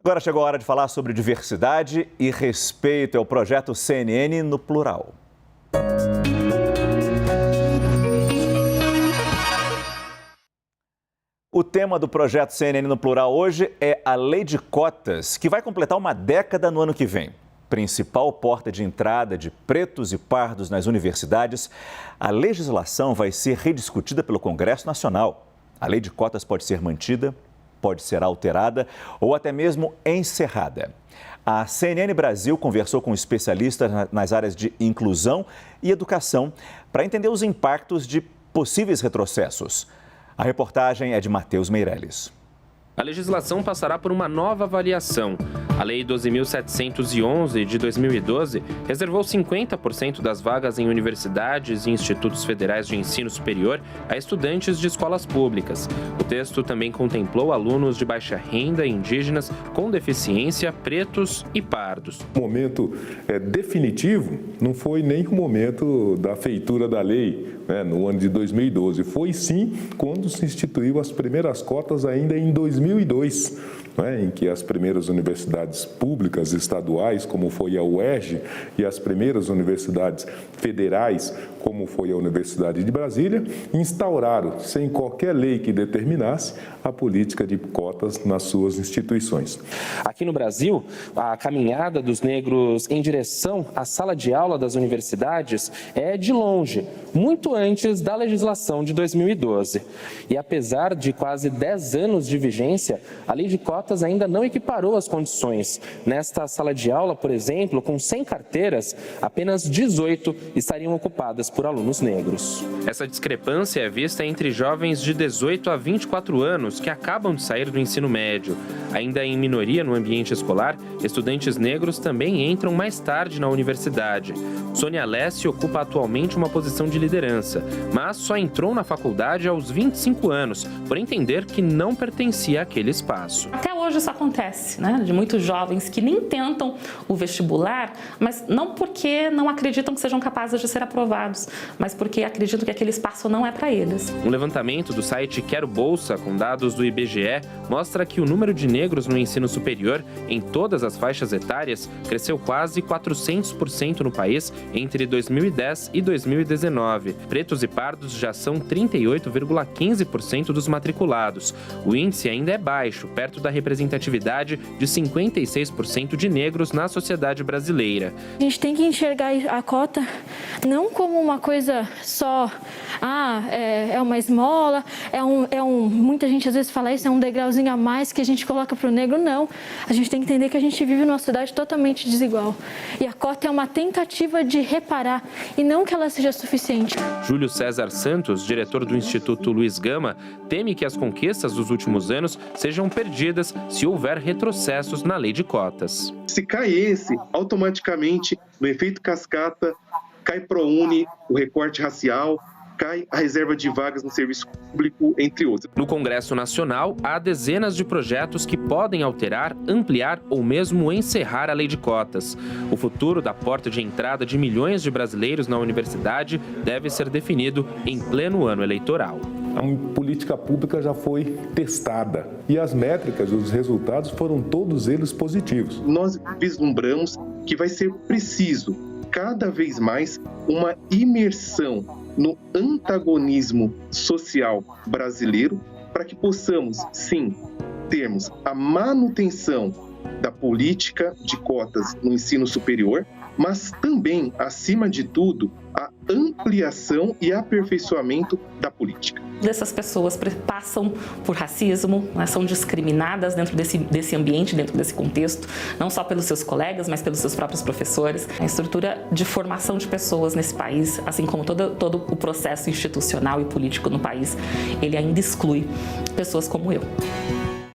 Agora chegou a hora de falar sobre diversidade e respeito. É o projeto CNN no plural. O tema do projeto CNN no plural hoje é a Lei de Cotas, que vai completar uma década no ano que vem. Principal porta de entrada de pretos e pardos nas universidades, a legislação vai ser rediscutida pelo Congresso Nacional. A Lei de Cotas pode ser mantida, pode ser alterada ou até mesmo encerrada. A CNN Brasil conversou com especialistas nas áreas de inclusão e educação para entender os impactos de possíveis retrocessos. A reportagem é de Matheus Meirelles. A legislação passará por uma nova avaliação. A Lei 12.711 de 2012 reservou 50% das vagas em universidades e institutos federais de ensino superior a estudantes de escolas públicas. O texto também contemplou alunos de baixa renda, indígenas, com deficiência, pretos e pardos. O momento definitivo não foi nem o momento da feitura da lei, no ano de 2012. Foi sim quando se instituiu as primeiras cotas ainda em 2002, em que as primeiras universidades públicas estaduais, como foi a UERJ, e as primeiras universidades federais, como foi a Universidade de Brasília, instauraram, sem qualquer lei que determinasse, a política de cotas nas suas instituições. Aqui no Brasil, a caminhada dos negros em direção à sala de aula das universidades é de longe, muito antes da legislação de 2012. E apesar de quase 10 anos de vigência, a lei de cotas ainda não equiparou as condições. Nesta sala de aula, por exemplo, com 100 carteiras, apenas 18 estariam ocupadas por alunos negros. Essa discrepância é vista entre jovens de 18 a 24 anos que acabam de sair do ensino médio. Ainda em minoria no ambiente escolar, estudantes negros também entram mais tarde na universidade. Sônia Alessi ocupa atualmente uma posição de liderança, mas só entrou na faculdade aos 25 anos, por entender que não pertencia àquele espaço. Até hoje isso acontece, de muitos jovens que nem tentam o vestibular, mas não porque não acreditam que sejam capazes de ser aprovados, mas porque acreditam que aquele espaço não é para eles. Um levantamento do site Quero Bolsa, com dados do IBGE, mostra que o número de negros no ensino superior, em todas as faixas etárias, cresceu quase 400% no país entre 2010 e 2019. Pretos e pardos já são 38,15% dos matriculados. O índice ainda é baixo, perto da representatividade de 56% de negros na sociedade brasileira. A gente tem que enxergar a cota não como uma coisa só, é uma esmola, muita gente às vezes fala isso, é um degrauzinho a mais que a gente coloca para o negro. Não, a gente tem que entender que a gente vive numa sociedade totalmente desigual. E a cota é uma tentativa de reparar e não que ela seja suficiente. Júlio César Santos, diretor do Instituto Luiz Gama, teme que as conquistas dos últimos anos sejam perdidas se houver retrocessos na lei de cotas. Se cai esse, automaticamente, no efeito cascata, cai ProUni, o recorte racial, cai a reserva de vagas no serviço público, entre outros. No Congresso Nacional, há dezenas de projetos que podem alterar, ampliar ou mesmo encerrar a lei de cotas. O futuro da porta de entrada de milhões de brasileiros na universidade deve ser definido em pleno ano eleitoral. A política pública já foi testada e as métricas, os resultados foram todos eles positivos. Nós vislumbramos que vai ser preciso, cada vez mais, uma imersão no antagonismo social brasileiro para que possamos, sim, termos a manutenção da política de cotas no ensino superior, mas também, acima de tudo, a ampliação e aperfeiçoamento da política. Essas pessoas passam por racismo, são discriminadas dentro desse ambiente, dentro desse contexto, não só pelos seus colegas, mas pelos seus próprios professores. A estrutura de formação de pessoas nesse país, assim como todo o processo institucional e político no país, ele ainda exclui pessoas como eu.